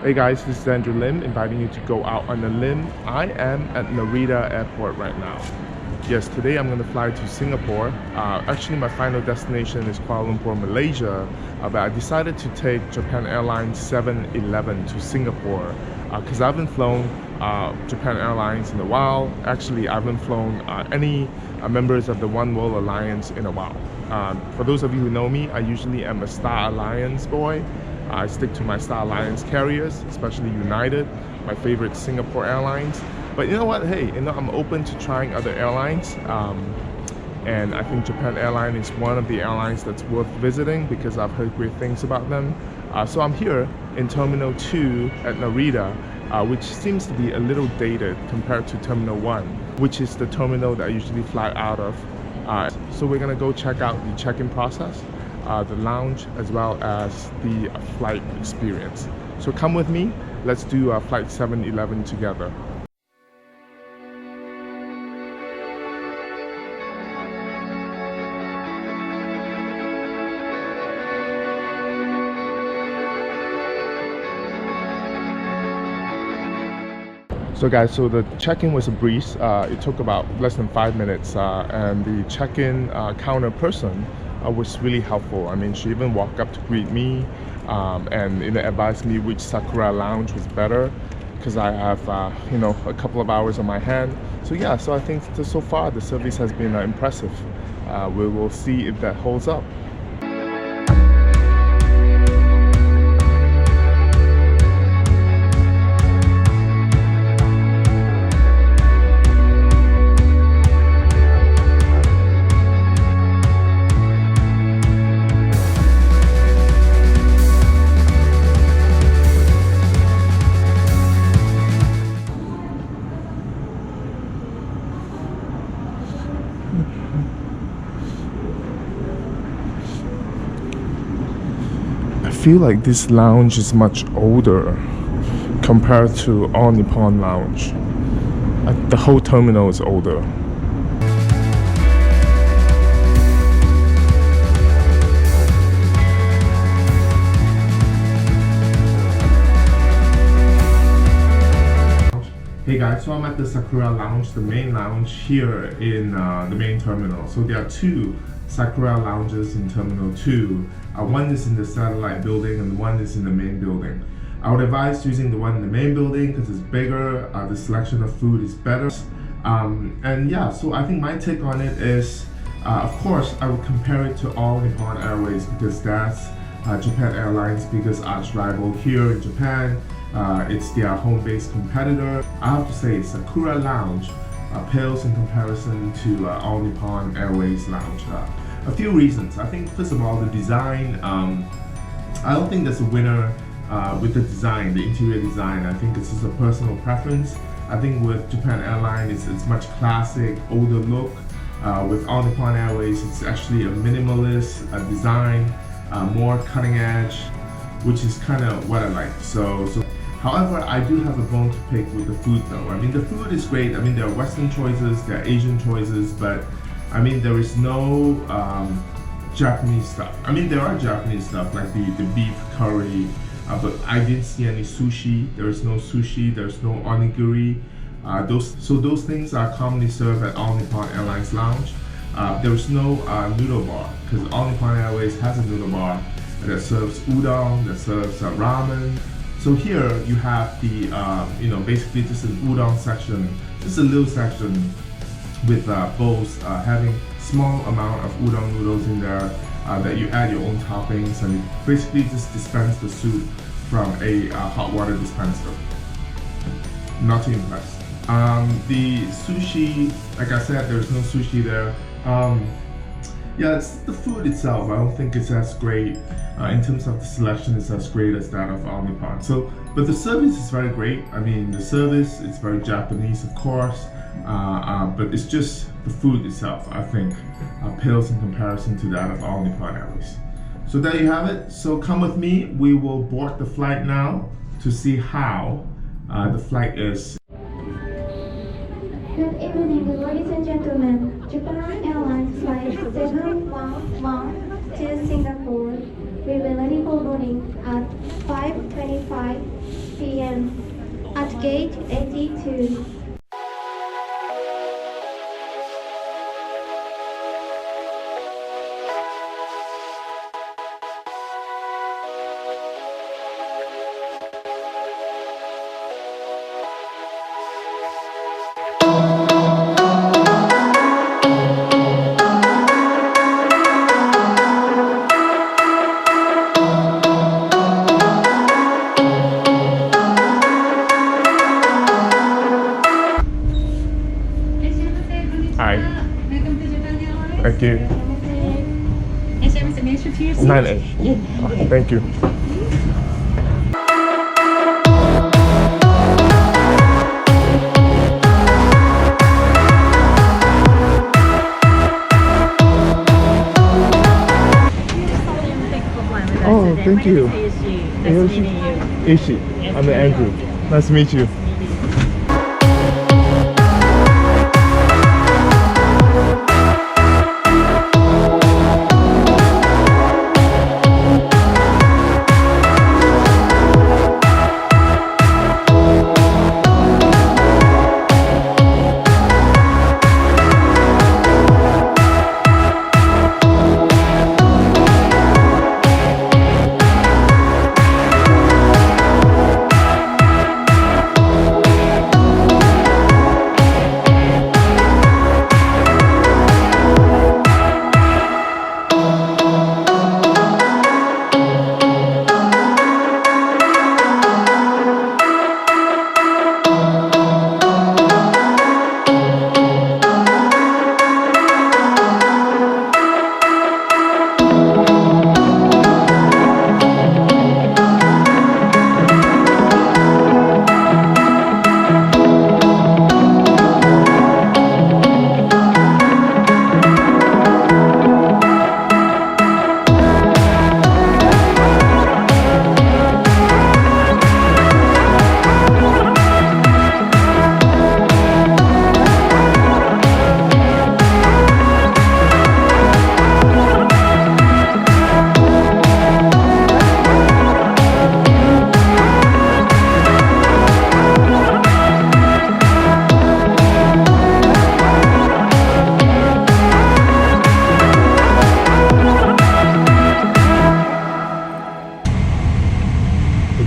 Hey guys, this is Andrew Lim inviting you to go out on a limb. I am at Narita airport right now. Yes, today I'm going to fly to Singapore. Actually, my final destination is Kuala Lumpur, Malaysia, but I decided to take Japan Airlines 711 to Singapore because I haven't flown Japan Airlines in a while. Actually, I haven't flown any members of the One World Alliance in a while. For those of you who know me, I usually am a Star Alliance boy. I stick to my Star Alliance carriers, especially United, my favorite Singapore Airlines. But you know what? Hey, I'm open to trying other airlines. And I think Japan Airlines is one of the airlines that's worth visiting because I've heard great things about them. So I'm here in Terminal 2 at Narita, which seems to be a little dated compared to Terminal 1, which is the terminal that I usually fly out of. So we're gonna go check out the check-in process, the lounge, as well as the flight experience. So come with me, let's do flight 711 together. So guys, so the check-in was a breeze. It took about less than 5 minutes, and the check-in counter person was really helpful. I mean, she even walked up to greet me and advised me which Sakura lounge was better because I have a couple of hours on my hand. So yeah, so I think so far the service has been impressive. We will see if that holds up. I feel like this lounge is much older compared to All Nippon Lounge. The whole terminal is older. Hey guys, so I'm at the Sakura lounge, the main lounge here in the main terminal. So there are two Sakura lounges in Terminal 2. One is in the satellite building and one is in the main building. I would advise using the one in the main building because it's bigger, the selection of food is better. And yeah, so I think my take on it is, of course, I would compare it to All Nippon Airways because that's Japan Airlines' biggest arch rival here in Japan. It's their home-based competitor. I have to say, Sakura Lounge pales in comparison to All Nippon Airways Lounge. A few reasons. I think first of all, the design. I don't think there's a winner with the design, the interior design. I think it's just a personal preference. I think with Japan Airlines, it's much classic, older look. With All Nippon Airways, it's actually a minimalist design, more cutting edge, which is kind of what I like. So. However, I do have a bone to pick with the food though. I mean, the food is great. I mean, there are Western choices, there are Asian choices, but I mean, there is no Japanese stuff. I mean, there are Japanese stuff like the beef curry, but I didn't see any sushi. There is no sushi, there's no onigiri. Those things are commonly served at All Nippon Airlines Lounge. There is no noodle bar because All Nippon Airways has a noodle bar that serves udon, that serves ramen. So here you have the, basically just an udon section, just a little section with bowls having small amount of udon noodles in there that you add your own toppings and you basically just dispense the soup from a hot water dispenser. Not too impressed. The sushi, like I said, there's no sushi there. Yeah, it's the food itself. I don't think it's as great in terms of the selection. It's as great as that of All Nippon. So, but the service is very great. I mean, the service is very Japanese, of course, but it's just the food itself. I think pales in comparison to that of All Nippon Airways. So there you have it. So come with me. We will board the flight now to see how the flight is. Good evening, ladies and gentlemen. Japan Airlines Flight 711 to Singapore will be ready for boarding at 5:20 10:25 p.m. at gate 82. Hi. Welcome to Japan Airlines. Thank you. Is everything extra to your seat? 9A. Thank you. Oh, thank you. Nice meeting you. Ishi. I'm Andrew. Nice to meet you.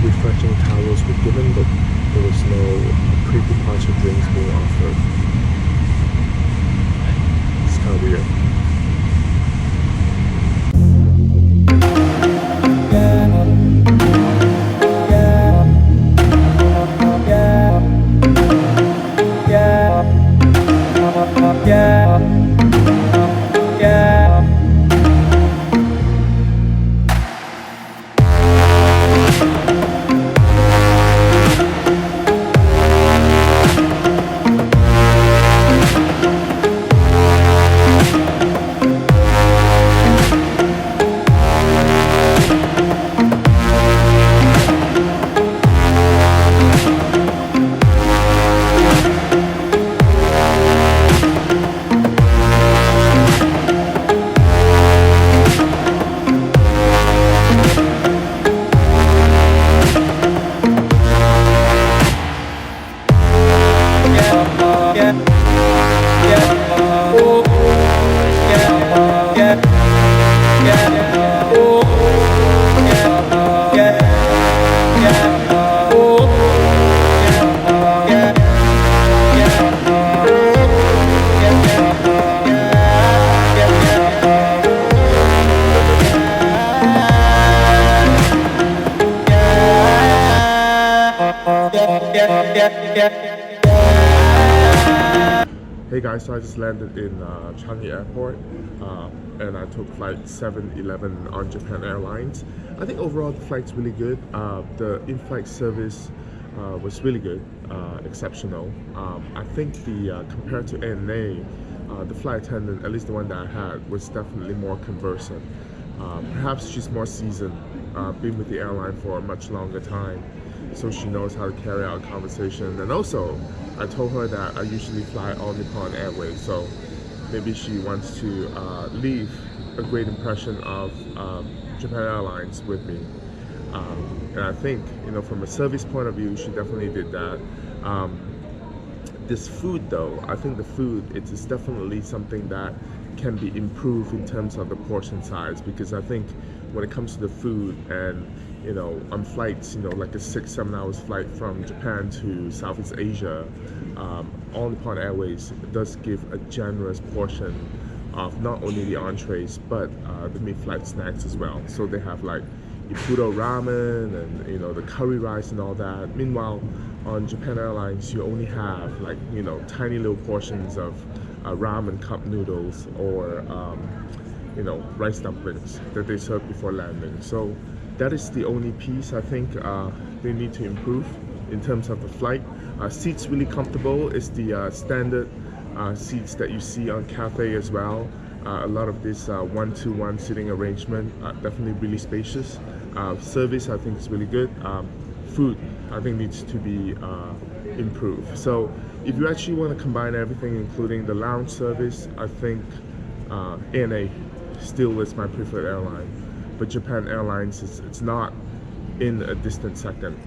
Refreshing towels were given, but there was no pre-departure drinks being offered. It's kind of weird. Hey guys, so I just landed in Changi Airport and I took flight 711 on Japan Airlines. I think overall the flight's really good. The in-flight service was really good, exceptional. I think compared to ANA, the flight attendant, at least the one that I had, was definitely more conversant. Perhaps she's more seasoned, been with the airline for a much longer time, so she knows how to carry out a conversation. And also, I told her that I usually fly All Nippon Airways, so maybe she wants to leave a great impression of Japan Airlines with me. And I think, from a service point of view, she definitely did that. This food though, I think the food, it is definitely something that can be improved in terms of the portion size, because I think when it comes to the food and on flights, like a 6-7 hours flight from Japan to Southeast Asia, All Nippon Airways does give a generous portion of not only the entrees but the mid-flight snacks as well. So they have like Ipuro ramen and the curry rice and all that. Meanwhile, on Japan Airlines, you only have like tiny little portions of ramen cup noodles or rice dumplings that they serve before landing. So that is the only piece I think they need to improve in terms of the flight. Seats really comfortable. It's the standard seats that you see on Cathay as well. A lot of this 1-to-1 sitting arrangement, definitely really spacious. Service I think is really good. Food I think needs to be improved. So if you actually want to combine everything, including the lounge service, I think ANA still is my preferred airline. But Japan Airlines, it's not in a distant second.